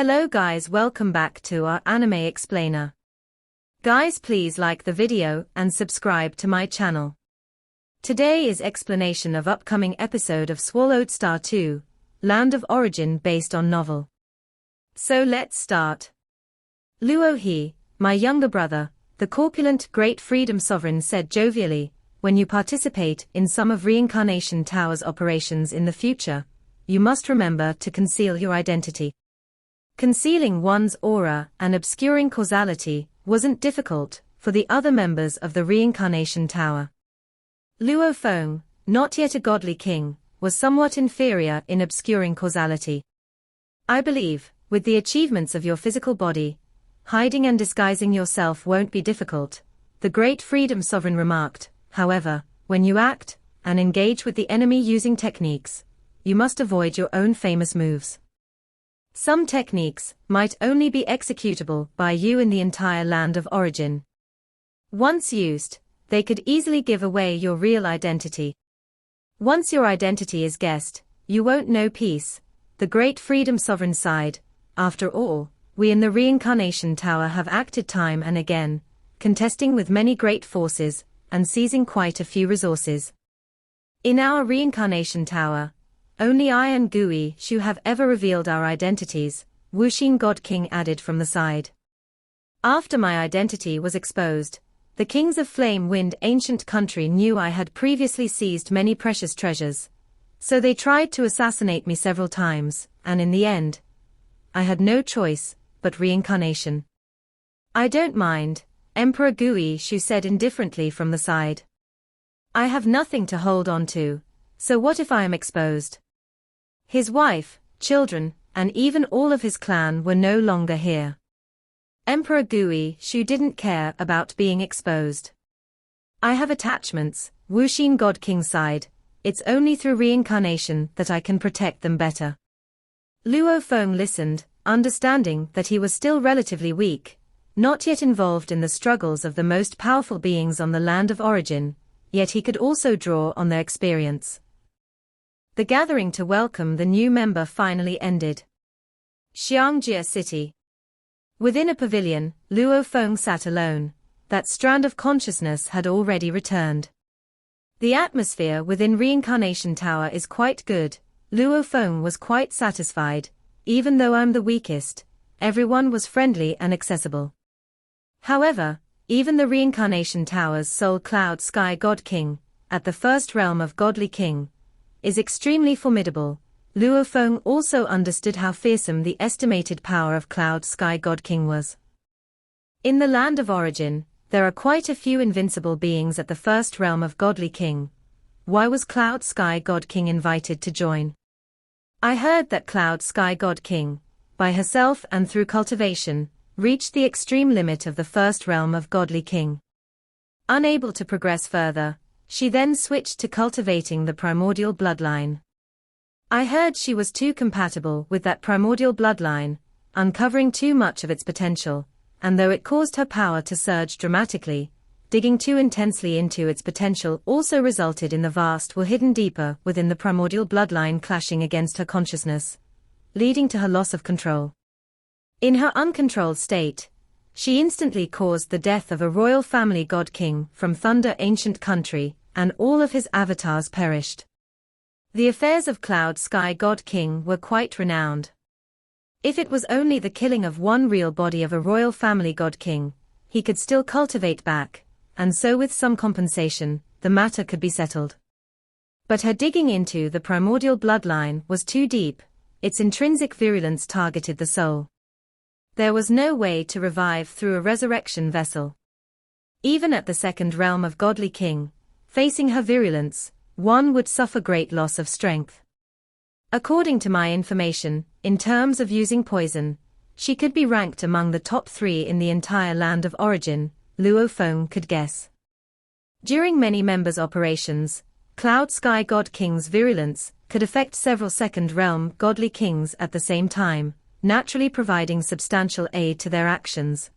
Hello guys, welcome back to our anime explainer. Guys, please like the video and subscribe to my channel. Today is explanation of upcoming episode of Swallowed Star 2, Land of Origin based on novel. So let's start. Luo He, my younger brother, the corpulent great freedom sovereign said jovially, when you participate in some of Reincarnation Tower's operations in the future, you must remember to conceal your identity. Concealing one's aura and obscuring causality wasn't difficult for the other members of the Reincarnation Tower. Luo Feng, not yet a godly king, was somewhat inferior in obscuring causality. I believe, with the achievements of your physical body, hiding and disguising yourself won't be difficult, the great freedom sovereign remarked. However, when you act and engage with the enemy using techniques, you must avoid your own famous moves. Some techniques might only be executable by you in the entire land of origin. Once used, they could easily give away your real identity. Once your identity is guessed, you won't know peace, the great freedom sovereign sighed. After all, we in the Reincarnation Tower have acted time and again, contesting with many great forces, and seizing quite a few resources. In our Reincarnation Tower, only I and Gui Shu have ever revealed our identities, Wuxin God King added from the side. After my identity was exposed, the kings of Flame Wind ancient country knew I had previously seized many precious treasures, so they tried to assassinate me several times, and in the end, I had no choice but reincarnation. I don't mind, Emperor Gui Shu said indifferently from the side. I have nothing to hold on to, so what if I am exposed? His wife, children, and even all of his clan were no longer here. Emperor Gui Shu didn't care about being exposed. I have attachments, Wuxin God King sighed. It's only through reincarnation that I can protect them better. Luo Feng listened, understanding that he was still relatively weak, not yet involved in the struggles of the most powerful beings on the land of origin, yet he could also draw on their experience. The gathering to welcome the new member finally ended. Xiangjia City. Within a pavilion, Luo Feng sat alone. That strand of consciousness had already returned. The atmosphere within Reincarnation Tower is quite good. Luo Feng was quite satisfied. Even though I'm the weakest, everyone was friendly and accessible. However, even the Reincarnation Tower's sole Cloud Sky God King, at the first realm of Godly King, is extremely formidable. Luo Feng also understood how fearsome the estimated power of Cloud Sky God King was. In the land of origin, there are quite a few invincible beings at the first realm of Godly King. Why was Cloud Sky God King invited to join? I heard that Cloud Sky God King, by herself and through cultivation, reached the extreme limit of the first realm of Godly King. Unable to progress further, she then switched to cultivating the primordial bloodline. I heard she was too compatible with that primordial bloodline, uncovering too much of its potential, and though it caused her power to surge dramatically, digging too intensely into its potential also resulted in the vast will hidden deeper within the primordial bloodline clashing against her consciousness, leading to her loss of control. In her uncontrolled state, she instantly caused the death of a royal family god king from Thunder ancient country, and all of his avatars perished. The affairs of Cloud Sky God King were quite renowned. If it was only the killing of one real body of a royal family god king, he could still cultivate back, and so with some compensation, the matter could be settled. But her digging into the primordial bloodline was too deep, its intrinsic virulence targeted the soul. There was no way to revive through a resurrection vessel. Even at the second realm of Godly King, facing her virulence, one would suffer great loss of strength. According to my information, in terms of using poison, she could be ranked among the top 3 in the entire land of origin, Luo Feng could guess. During many members' operations, Cloud Sky God King's virulence could affect several second realm Godly Kings at the same time, naturally providing substantial aid to their actions.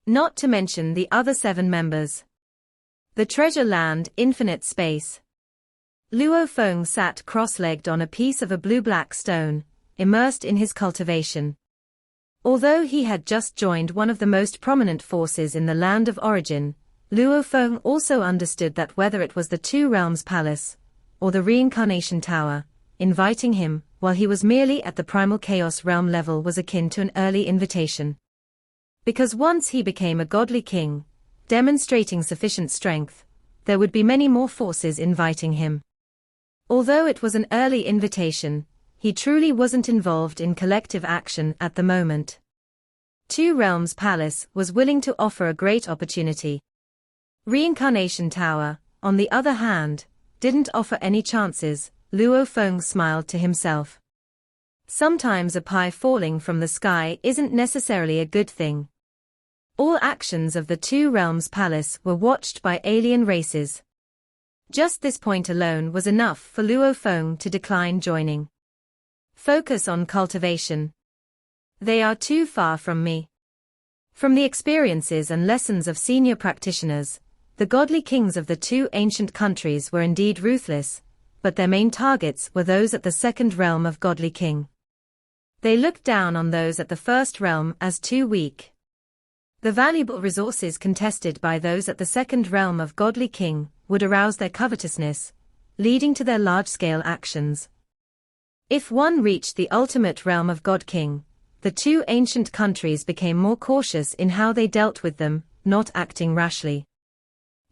Not to mention the other 7 members. The treasure land, infinite space. Luo Feng sat cross-legged on a piece of a blue-black stone, immersed in his cultivation. Although he had just joined one of the most prominent forces in the land of origin, Luo Feng also understood that whether it was the Two Realms Palace or the Reincarnation Tower, inviting him, while he was merely at the primal chaos realm level, was akin to an early invitation. Because once he became a godly king, demonstrating sufficient strength, there would be many more forces inviting him. Although it was an early invitation, he truly wasn't involved in collective action at the moment. Two Realms Palace was willing to offer a great opportunity. Reincarnation Tower, on the other hand, didn't offer any chances. Luo Feng smiled to himself. Sometimes a pie falling from the sky isn't necessarily a good thing. All actions of the Two Realms Palace were watched by alien races. Just this point alone was enough for Luo Feng to decline joining. Focus on cultivation. They are too far from me. From the experiences and lessons of senior practitioners, the godly kings of the two ancient countries were indeed ruthless, but their main targets were those at the second realm of godly king. They looked down on those at the first realm as too weak. The valuable resources contested by those at the second realm of godly king would arouse their covetousness, leading to their large-scale actions. If one reached the ultimate realm of God King, the two ancient countries became more cautious in how they dealt with them, not acting rashly.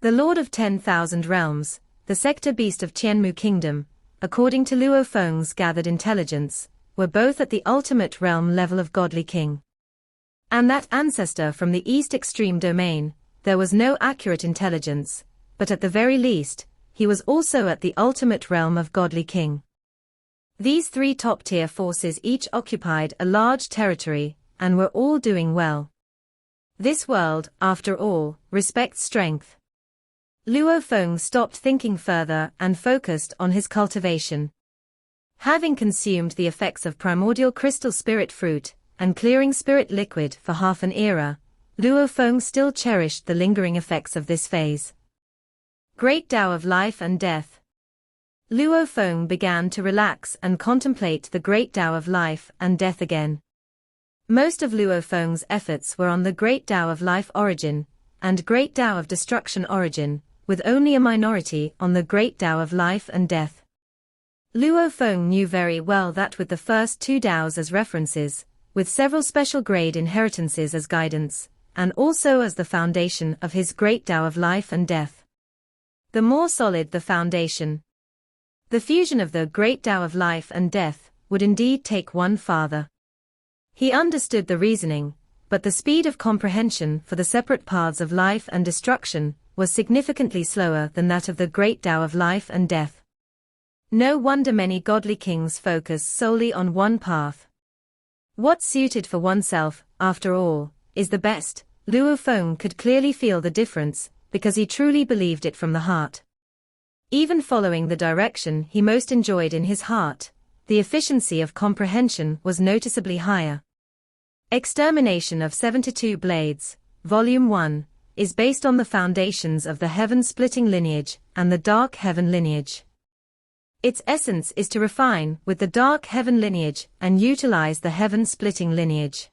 The Lord of 10,000 Realms, the sector beast of Qianmu Kingdom, according to Luo Feng's gathered intelligence, were both at the ultimate realm level of godly king. And that ancestor from the east extreme domain, there was no accurate intelligence, but at the very least, he was also at the ultimate realm of godly king. These three top-tier forces each occupied a large territory, and were all doing well. This world, after all, respects strength. Luo Feng stopped thinking further and focused on his cultivation. Having consumed the effects of primordial crystal spirit fruit and clearing spirit liquid for half an era, Luo Feng still cherished the lingering effects of this phase. Great Tao of Life and Death. Luo Feng began to relax and contemplate the Great Tao of Life and Death again. Most of Luo Feng's efforts were on the Great Tao of Life origin and Great Tao of Destruction origin, with only a minority on the Great Tao of Life and Death. Luo Feng knew very well that with the first two Taos as references, with several special grade inheritances as guidance, and also as the foundation of his Great Tao of Life and Death, the more solid the foundation, the fusion of the Great Tao of Life and Death would indeed take one farther. He understood the reasoning, but the speed of comprehension for the separate paths of life and destruction was significantly slower than that of the Great Tao of Life and Death. No wonder many godly kings focus solely on one path. What's suited for oneself, after all, is the best. Luo Feng could clearly feel the difference, because he truly believed it from the heart. Even following the direction he most enjoyed in his heart, the efficiency of comprehension was noticeably higher. Extermination of 72 Blades, Volume 1, is based on the foundations of the heaven-splitting lineage and the dark heaven lineage. Its essence is to refine with the dark heaven lineage and utilize the heaven-splitting lineage.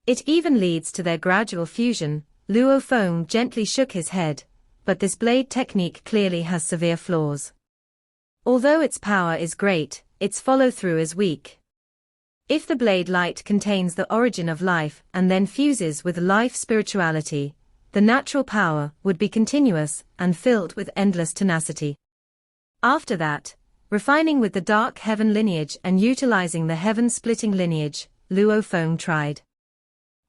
It even leads to their gradual fusion. Luo Feng gently shook his head, but this blade technique clearly has severe flaws. Although its power is great, its follow-through is weak. If the blade light contains the origin of life and then fuses with life spirituality, the natural power would be continuous and filled with endless tenacity. After that, refining with the dark heaven lineage and utilizing the heaven-splitting lineage, Luo Feng tried.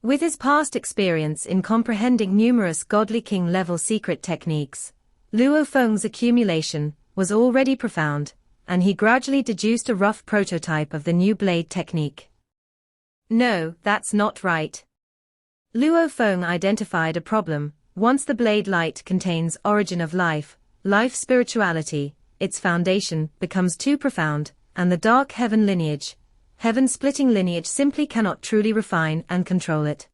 With his past experience in comprehending numerous godly king-level secret techniques, Luo Feng's accumulation was already profound, and he gradually deduced a rough prototype of the new blade technique. No, that's not right. Luo Feng identified a problem. Once the blade light contains origin of life, life spirituality, its foundation becomes too profound, and the dark heaven lineage, heaven-splitting lineage simply cannot truly refine and control it.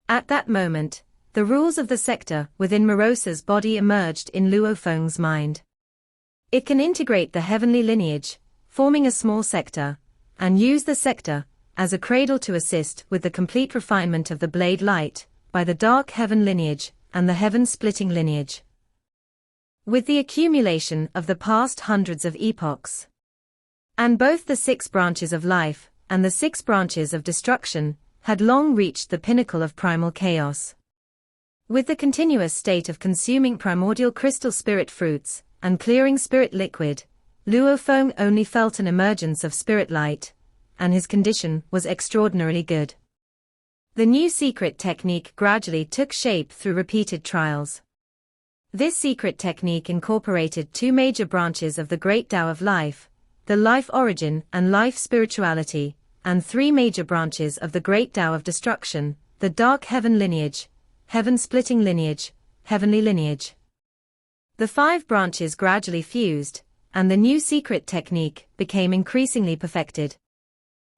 At that moment, the rules of the sector within Morosa's body emerged in Luo Feng's mind. It can integrate the heavenly lineage, forming a small sector, and use the sector, as a cradle to assist with the complete refinement of the blade light, by the dark heaven lineage, and the heaven-splitting lineage. With the accumulation of the past hundreds of epochs, and both the 6 branches of life, and the 6 branches of destruction, had long reached the pinnacle of primal chaos. With the continuous state of consuming primordial crystal spirit fruits, and clearing spirit liquid, Luo Feng only felt an emergence of spirit light, and his condition was extraordinarily good. The new secret technique gradually took shape through repeated trials. This secret technique incorporated 2 major branches of the Great Tao of Life, the Life Origin and Life Spirituality, and 3 major branches of the Great Tao of Destruction, the Dark Heaven Lineage, Heaven-Splitting Lineage, Heavenly Lineage. The 5 branches gradually fused, and the new secret technique became increasingly perfected.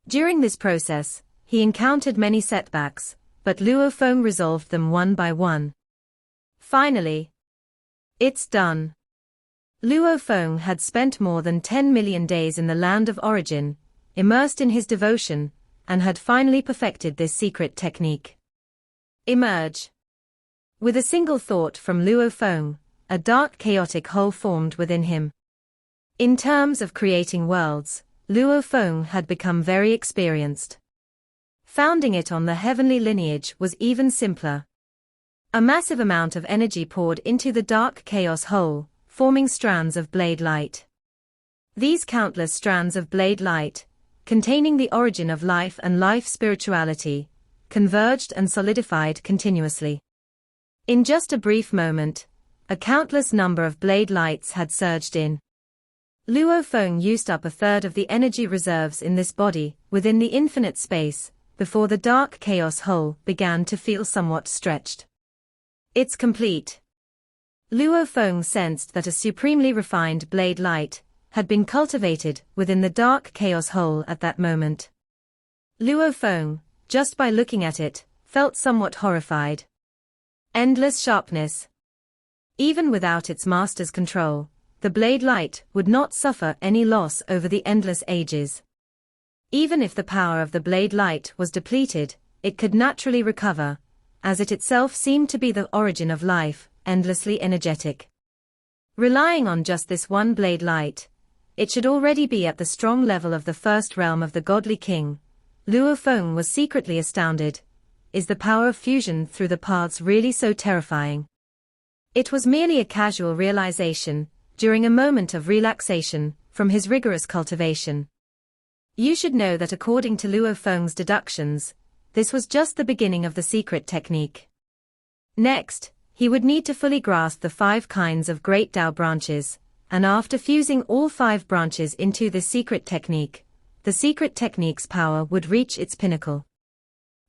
During this process, he encountered many setbacks, but Luo Feng resolved them one by one. Finally, it's done. Luo Feng had spent more than 10 million days in the land of origin, immersed in his devotion, and had finally perfected this secret technique. Emerge. With a single thought from Luo Feng, a dark chaotic hole formed within him. In terms of creating worlds, Luo Feng had become very experienced. Founding it on the heavenly lineage was even simpler. A massive amount of energy poured into the dark chaos hole, forming strands of blade light. These countless strands of blade light, containing the origin of life and life spirituality, converged and solidified continuously. In just a brief moment, a countless number of blade lights had surged in. Luo Feng used up 1/3 of the energy reserves in this body, within the infinite space, before the dark chaos hole began to feel somewhat stretched. It's complete. Luo Feng sensed that a supremely refined blade light had been cultivated within the dark chaos hole at that moment. Luo Feng, just by looking at it, felt somewhat horrified. Endless sharpness. Even without its master's control, the blade light would not suffer any loss over the endless ages. Even if the power of the blade light was depleted, it could naturally recover, as it itself seemed to be the origin of life, endlessly energetic. Relying on just this one blade light, it should already be at the strong level of the first realm of the godly king. Luo Feng was secretly astounded. Is the power of fusion through the paths really so terrifying? It was merely a casual realization, during a moment of relaxation, from his rigorous cultivation. You should know that according to Luo Feng's deductions, this was just the beginning of the secret technique. Next, he would need to fully grasp the 5 kinds of Great Tao branches, and after fusing all 5 branches into this secret technique, the secret technique's power would reach its pinnacle.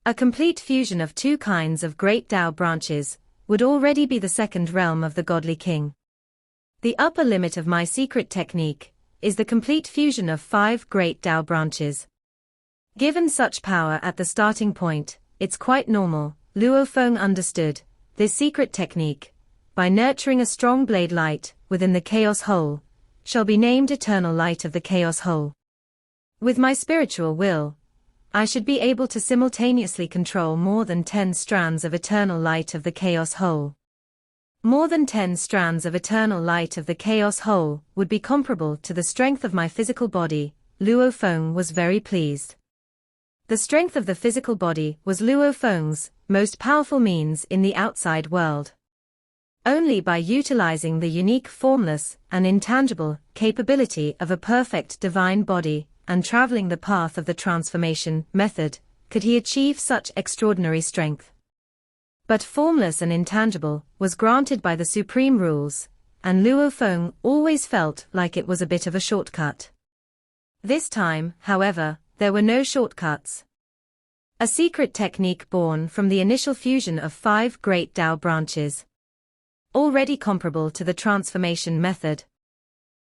A complete fusion of 2 kinds of Great Tao branches would already be the second realm of the godly king. The upper limit of my secret technique is the complete fusion of 5 Great Tao branches. Given such power at the starting point, it's quite normal, Luo Feng understood, this secret technique, by nurturing a strong blade light within the chaos hole, shall be named eternal light of the chaos hole. With my spiritual will, I should be able to simultaneously control more than 10 strands of eternal light of the chaos hole. More than 10 strands of eternal light of the chaos hole would be comparable to the strength of my physical body. Luo Feng was very pleased. The strength of the physical body was Luo Feng's most powerful means in the outside world. Only by utilizing the unique formless and intangible capability of a perfect divine body and traveling the path of the transformation method could he achieve such extraordinary strength. But formless and intangible was granted by the supreme rules, and Luo Feng always felt like it was a bit of a shortcut. This time, however, there were no shortcuts. A secret technique born from the initial fusion of 5 Great Tao branches. Already comparable to the transformation method.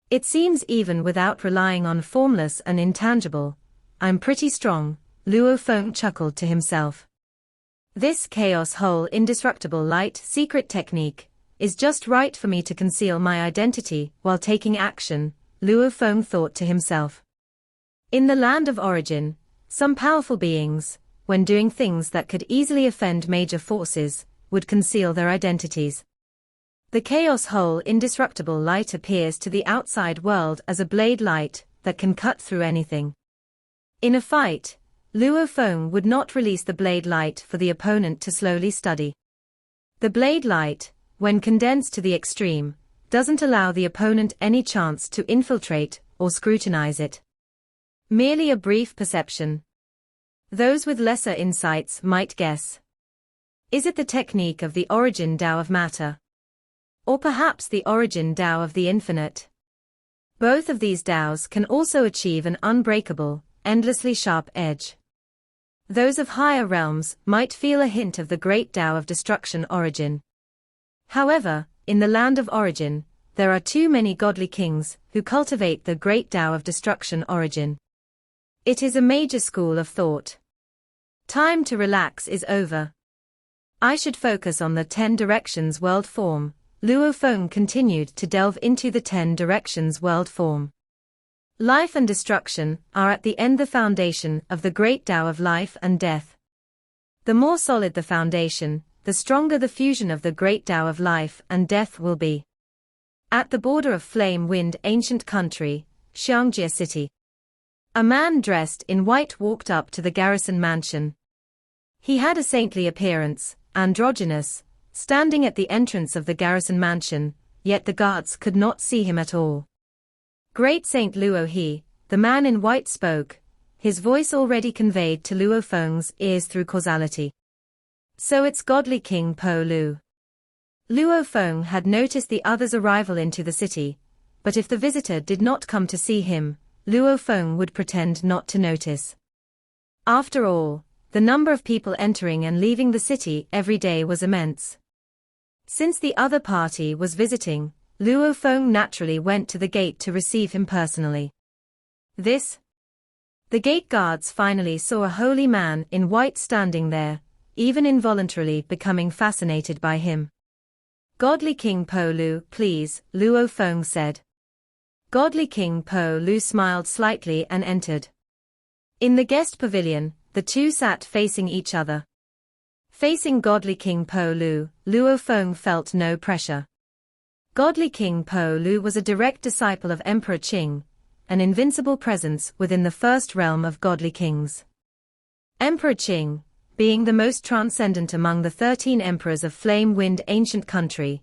It seems even without relying on formless and intangible, I'm pretty strong, Luo Feng chuckled to himself. This chaos hole indestructible light secret technique is just right for me to conceal my identity while taking action, Luo Feng thought to himself. In the land of origin, Some powerful beings, when doing things that could easily offend major forces, would conceal their identities. The chaos whole indestructible light appears to the outside world as a blade light that can cut through anything. In a fight, Luo Feng would not release the blade light for the opponent to slowly study. The blade light, when condensed to the extreme, doesn't allow the opponent any chance to infiltrate or scrutinize it. Merely a brief perception. Those with lesser insights might guess. Is it the technique of the origin Tao of matter? Or perhaps the origin Tao of the infinite? Both of these Taos can also achieve an unbreakable, endlessly sharp edge. Those of higher realms might feel a hint of the great Tao of destruction origin. However, in the land of origin, there are too many godly kings who cultivate the great Tao of destruction origin. It is a major school of thought. Time to relax is over. I should focus on the 10 directions world form. Luo Feng continued to delve into the 10 directions world form. Life and destruction are at the end the foundation of the great Tao of life and death. The more solid the foundation, the stronger the fusion of the great Tao of life and death will be. At the border of Flame Wind ancient country, Xiangjie city. A man dressed in white walked up to the garrison mansion. He had a saintly appearance, androgynous, standing at the entrance of the garrison mansion, yet the guards could not see him at all. Great Saint Luo He, the man in white spoke, his voice already conveyed to Luo Feng's ears through causality. So it's godly King Po Lu. Luo Feng had noticed the other's arrival into the city, but if the visitor did not come to see him, Luo Feng would pretend not to notice. After all, the number of people entering and leaving the city every day was immense. Since the other party was visiting, Luo Feng naturally went to the gate to receive him personally. The gate guards finally saw a holy man in white standing there, even involuntarily becoming fascinated by him. Godly King Po Lu, please, Luo Feng said. Godly King Po Lu smiled slightly and entered. In the guest pavilion, the two sat facing each other. Facing godly King Po Lu, Luo Feng felt no pressure. Godly King Po Lu was a direct disciple of Emperor Qing, an invincible presence within the first realm of godly kings. Emperor Qing, being the most transcendent among the 13 emperors of Flame Wind ancient country,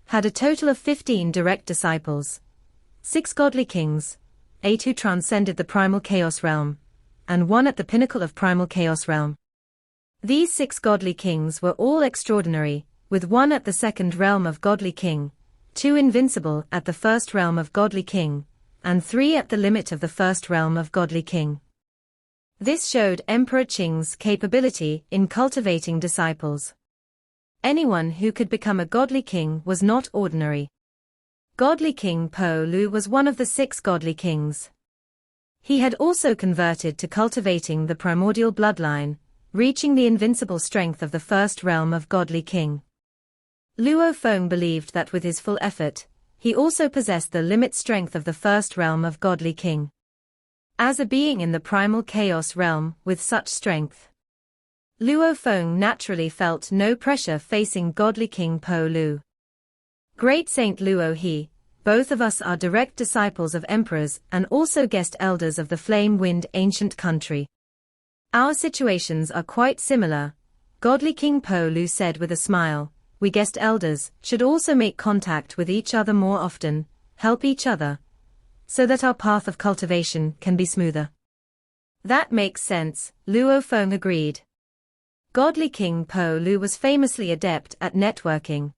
had a total of 15 direct disciples, 6 godly kings, 8 who transcended the primal chaos realm, and 1 at the pinnacle of primal chaos realm. These 6 godly kings were all extraordinary, with 1 at the second realm of godly king, 2 invincible at the first realm of godly king, and 3 at the limit of the first realm of godly king. This showed Emperor Qing's capability in cultivating disciples. Anyone who could become a godly king was not ordinary. Godly King Po Lu was one of the 6 godly kings. He had also converted to cultivating the primordial bloodline, reaching the invincible strength of the first realm of godly king. Luo Feng believed that with his full effort, he also possessed the limit strength of the first realm of godly king. As a being in the primal chaos realm with such strength, Luo Feng naturally felt no pressure facing godly King Po Lu. Great Saint Luo He, both of us are direct disciples of emperors and also guest elders of the Flame Wind ancient country. Our situations are quite similar, godly King Po Lu said with a smile. We guest elders should also make contact with each other more often, help each other, so that our path of cultivation can be smoother. That makes sense, Luo Feng agreed. Godly King Po Lu was famously adept at networking.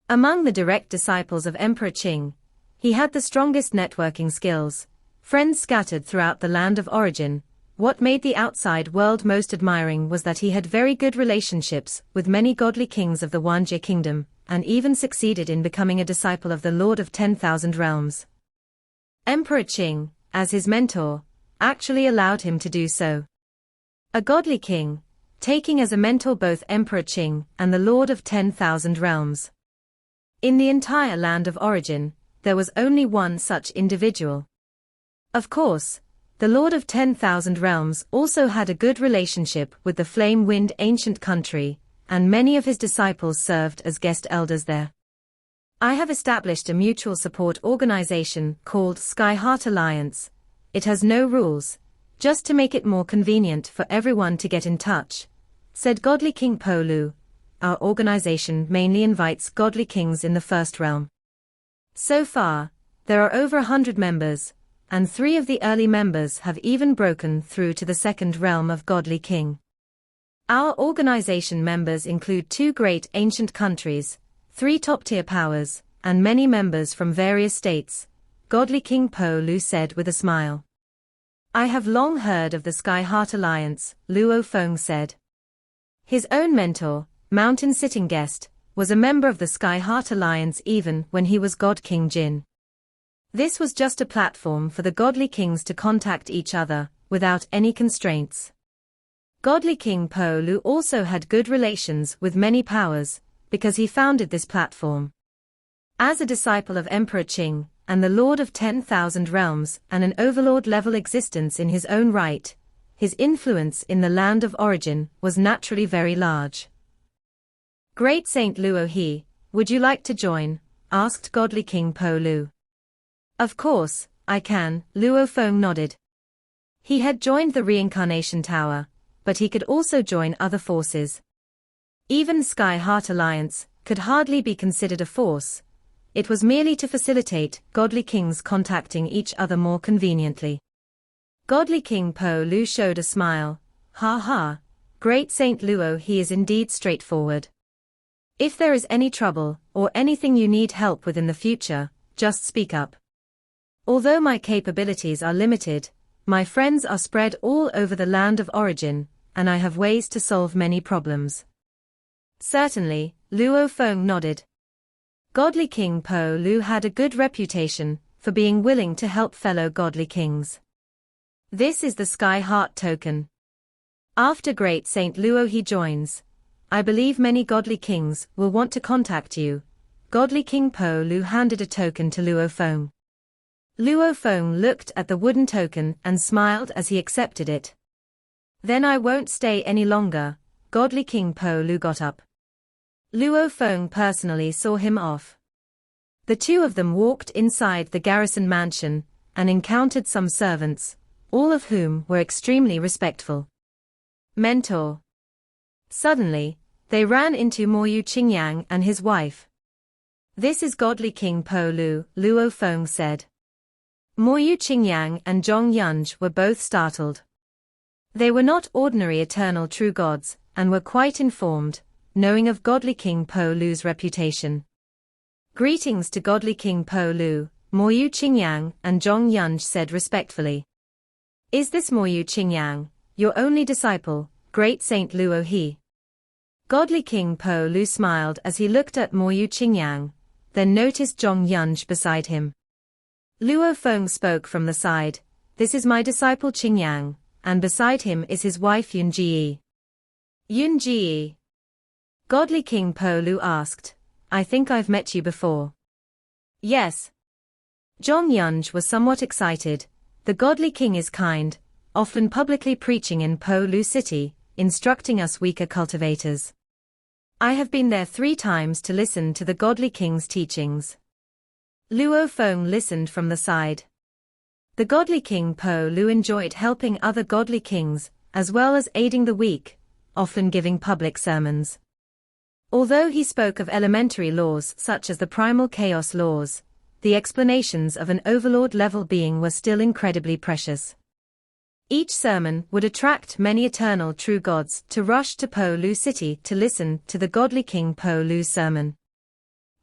Among the direct disciples of Emperor Qing, he had the strongest networking skills, friends scattered throughout the land of origin. What made the outside world most admiring was that he had very good relationships with many godly kings of the Wanjie kingdom, and even succeeded in becoming a disciple of the Lord of 10,000 Realms. Emperor Qing, as his mentor, actually allowed him to do so. A godly king, taking as a mentor both Emperor Qing and the Lord of 10,000 Realms. In the entire land of origin, there was only one such individual. Of course, The Lord of 10,000 Realms also had a good relationship with the Flame-Wind ancient country, and many of his disciples served as guest elders there. I have established a mutual support organization called Sky Heart Alliance. It has no rules, just to make it more convenient for everyone to get in touch, said Godly King Po Lu. Our organization mainly invites godly kings in the first realm. So far, there are over 100 members, and 3 of the early members have even broken through to the second realm of Godly King. Our organization members include 2 great ancient countries, 3 top-tier powers, and many members from various states, Godly King Po Lu said with a smile. I have long heard of the Sky Heart Alliance, Luo Feng said. His own mentor, Mountain Sitting Guest, was a member of the Sky Heart Alliance even when he was God King Jin. This was just a platform for the godly kings to contact each other, without any constraints. Godly King Po Lu also had good relations with many powers, because he founded this platform. As a disciple of Emperor Qing, and the Lord of 10,000 Realms and an overlord-level existence in his own right, his influence in the land of origin was naturally very large. Great Saint Luo He, would you like to join? Asked Godly King Po Lu. Of course, I can, Luo Feng nodded. He had joined the Reincarnation Tower, but he could also join other forces. Even Sky Heart Alliance could hardly be considered a force. It was merely to facilitate godly kings contacting each other more conveniently. Godly King Po Lu showed a smile. Ha ha, Great Saint Luo He is indeed straightforward. If there is any trouble, or anything you need help with in the future, just speak up. Although my capabilities are limited, my friends are spread all over the land of origin, and I have ways to solve many problems. Certainly, Luo Feng nodded. Godly King Po Lu had a good reputation for being willing to help fellow godly kings. This is the Sky Heart token. After Great Saint Luo He joins, I believe many godly kings will want to contact you. Godly King Po Lu handed a token to Luo Feng. Luo Feng looked at the wooden token and smiled as he accepted it. Then I won't stay any longer, Godly King Po Lu got up. Luo Feng personally saw him off. The 2 of them walked inside the garrison mansion, and encountered some servants, all of whom were extremely respectful. Mentor. Suddenly, they ran into Moyu Qingyang and his wife. This is Godly King Po Lu, Luo Feng said. Moyu Qingyang and Zhong Yunj were both startled. They were not ordinary eternal true gods, and were quite informed, knowing of Godly King Po Lu's reputation. Greetings to Godly King Po Lu, Moyu Qingyang and Zhong Yunj said respectfully. Is this Moyu Qingyang, your only disciple, Great Saint Luo He? Godly King Po Lu smiled as he looked at Moyu Qingyang, then noticed Zhong Yunj beside him. Luo Feng spoke from the side. This is my disciple Qingyang, and beside him is his wife Yun Ji. Yun Ji. Godly King Po Lu asked, I think I've met you before. Yes. Zhong Yunj was somewhat excited. The Godly King is kind, often publicly preaching in Po Lu City, instructing us weaker cultivators. I have been there 3 times to listen to the Godly King's teachings. Luo Feng listened from the side. The Godly King Po Lu enjoyed helping other godly kings, as well as aiding the weak, often giving public sermons. Although he spoke of elementary laws such as the primal chaos laws, the explanations of an overlord-level being were still incredibly precious. Each sermon would attract many eternal true gods to rush to Po Lu City to listen to the Godly King Po Lu's sermon.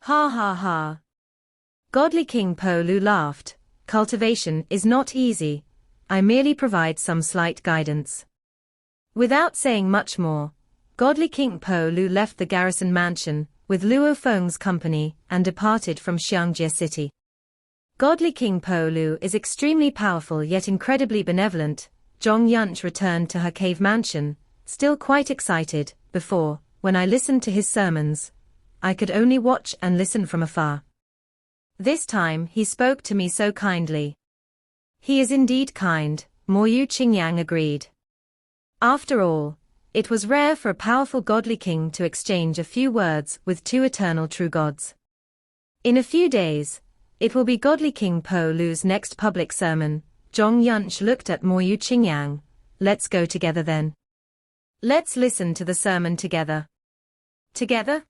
Ha ha ha. Godly King Po Lu laughed. Cultivation is not easy. I merely provide some slight guidance. Without saying much more, Godly King Po Lu left the garrison mansion with Luo Feng's company and departed from Xiangjie City. Godly King Po Lu is extremely powerful yet incredibly benevolent. Zhong Yunch returned to her cave mansion, still quite excited. Before, when I listened to his sermons, I could only watch and listen from afar. This time he spoke to me so kindly. He is indeed kind, Mo Yu Qingyang agreed. After all, it was rare for a powerful godly king to exchange a few words with two eternal true gods. In a few days, it will be godly King Po Lu's next public sermon. Zhong Yunch looked at Mo Yu Qingyang. Let's go together then. Let's listen to the sermon together. Together?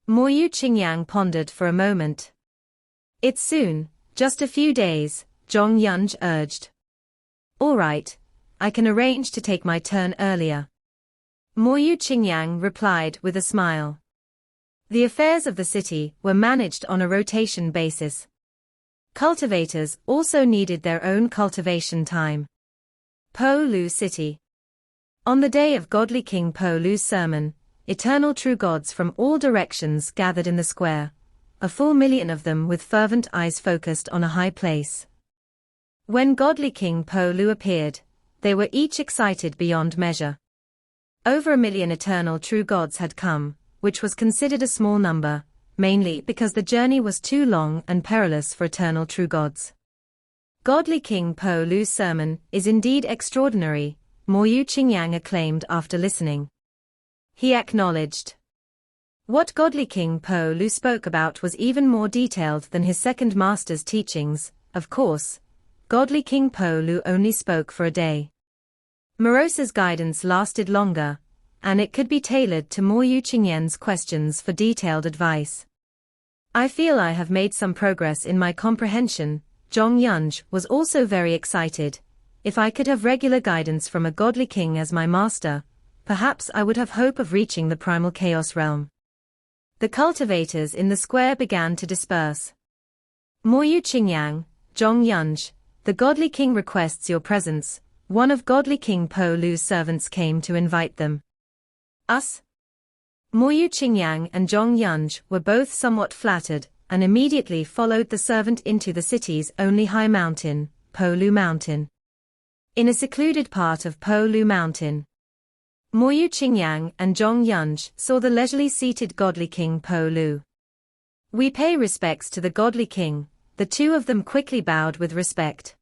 Mo Yu Qingyang pondered for a moment. It's soon, just a few days, Zhong Yunch urged. All right, I can arrange to take my turn earlier. Mo Yu Qingyang replied with a smile. The affairs of the city were managed on a rotation basis. Cultivators also needed their own cultivation time. Po Lu City. On the day of godly King Po Lu's sermon, eternal true gods from all directions gathered in the square, a full million of them with fervent eyes focused on a high place. When godly King Po Lu appeared, they were each excited beyond measure. Over 1 million eternal true gods had come, which was considered a small number, mainly because the journey was too long and perilous for eternal true gods. Godly King Po Lu's sermon is indeed extraordinary, Mo Yu Qingyang acclaimed after listening. He acknowledged. What godly King Po Lu spoke about was even more detailed than his second master's teachings. Of course, godly King Po Lu only spoke for a day. Morosa's guidance lasted longer, and it could be tailored to Mo Yu Qingyang's questions for detailed advice. I feel I have made some progress in my comprehension. Zhong Yunch was also very excited. If I could have regular guidance from a godly king as my master, perhaps I would have hope of reaching the primal chaos realm. The cultivators in the square began to disperse. Mo Yu Qingyang, Zhong Yunch, the godly king requests your presence. One of godly King Po Lu's servants came to invite them. Us? Mo Yu Qingyang and Zhong Yunch were both somewhat flattered, and immediately followed the servant into the city's only high mountain, Po Lu Mountain. In a secluded part of Po Lu Mountain, Mo Yu Qingyang and Zhong Yunch saw the leisurely seated godly King Po Lu. We pay respects to the godly king. The two of them quickly bowed with respect.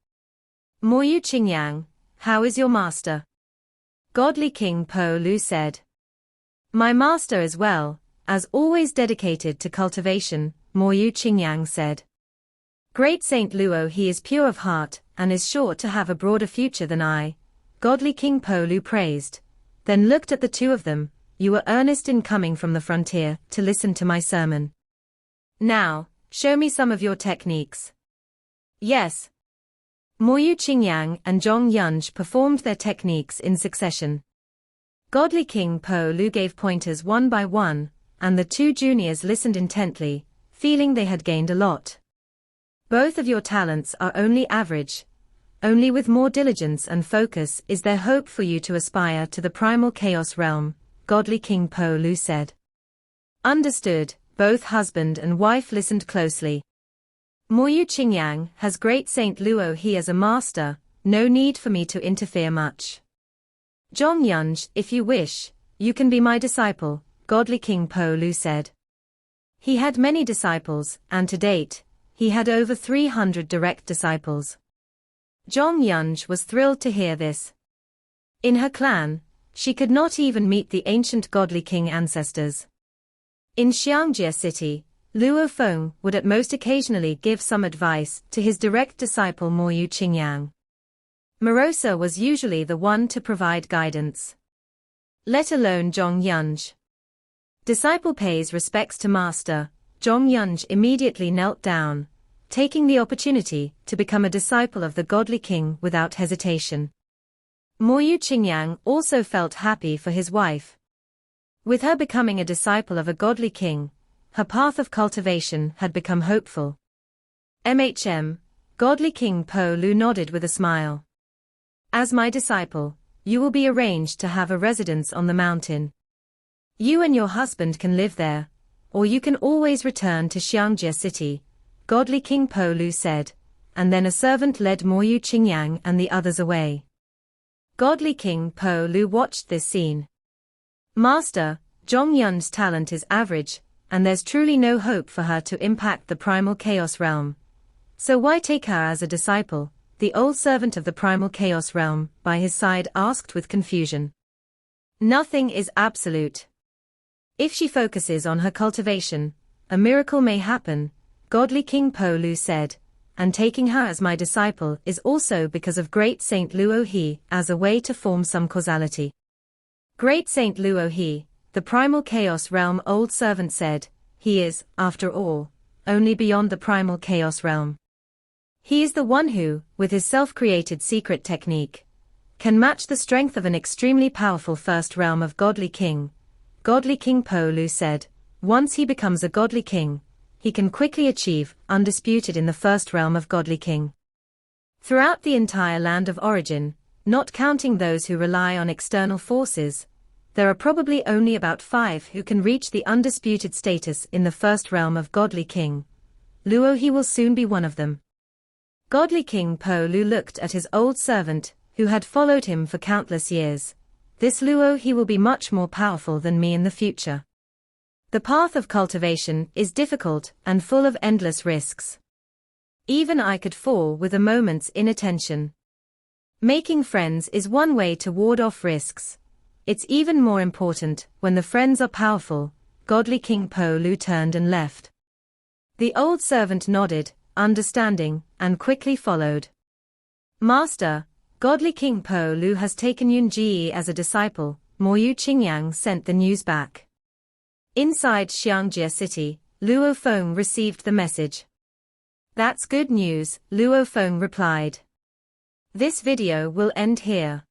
Mo Yu Qingyang, how is your master? Godly King Po Lu said. My master is well, as always dedicated to cultivation, Mo Yu Qingyang said. Great Saint Luo, he is pure of heart, and is sure to have a broader future than I, godly King Po Lu praised, then looked at the two of them. You were earnest in coming from the frontier to listen to my sermon. Now, show me some of your techniques. Yes. Mo Yu Qingyang and Zhong Yunch performed their techniques in succession. Godly King Po Lu gave pointers one by one, and the two juniors listened intently, feeling they had gained a lot. Both of your talents are only average. Only with more diligence and focus is there hope for you to aspire to the primal chaos realm, godly King Po Lu said. Understood. Both husband and wife listened closely. Mo Yu Qingyang has great Saint Luo he as a master, no need for me to interfere much. Zhong Yunch, if you wish, you can be my disciple, godly King Po Lu said. He had many disciples, and to date, he had over 300 direct disciples. Zhong Yunch was thrilled to hear this. In her clan, she could not even meet the ancient godly king ancestors. In Xiangjie City, Luo Feng would at most occasionally give some advice to his direct disciple Mo Yu Qingyang. Morosa was usually the one to provide guidance. Let alone Zhong Yunch. Disciple pays respects to master. Zhong Yunch immediately knelt down, taking the opportunity to become a disciple of the godly king without hesitation. Mo Yu Qingyang also felt happy for his wife. With her becoming a disciple of a godly king, her path of cultivation had become hopeful. Godly King Po Lu nodded with a smile. As my disciple, you will be arranged to have a residence on the mountain. You and your husband can live there, or you can always return to Xiangjie City, godly King Po Lu said, and then a servant led Mo Yu Qingyang and the others away. Godly King Po Lu watched this scene. Master, Zhong Yun's talent is average, and there's truly no hope for her to impact the primal chaos realm. So why take her as a disciple? the old servant of the primal chaos realm, by his side asked with confusion. Nothing is absolute. If she focuses on her cultivation, a miracle may happen, godly King Po Lu said, and taking her as my disciple is also because of Great Saint Luo He as a way to form some causality. Great Saint Luo He, the primal chaos realm old servant said, he is, after all, only beyond the primal chaos realm. He is the one who, with his self-created secret technique, can match the strength of an extremely powerful first realm of godly king. Godly King Po Lu said, once he becomes a godly king, he can quickly achieve undisputed in the first realm of godly king. Throughout the entire land of origin, not counting those who rely on external forces, there are probably only about 5 who can reach the undisputed status in the first realm of godly king. Luo He will soon be one of them. Godly King Po Lu looked at his old servant, who had followed him for countless years. This Luo He will be much more powerful than me in the future. The path of cultivation is difficult and full of endless risks. Even I could fall with a moment's inattention. Making friends is one way to ward off risks. It's even more important when the friends are powerful. Godly King Po Lu turned and left. The old servant nodded, understanding, and quickly followed. Master, godly King Po Lu has taken Yun Ji as a disciple. Mo Yu Qingyang sent the news back. Inside Xiangjia City, Luo Feng received the message. That's good news, Luo Feng replied. This video will end here.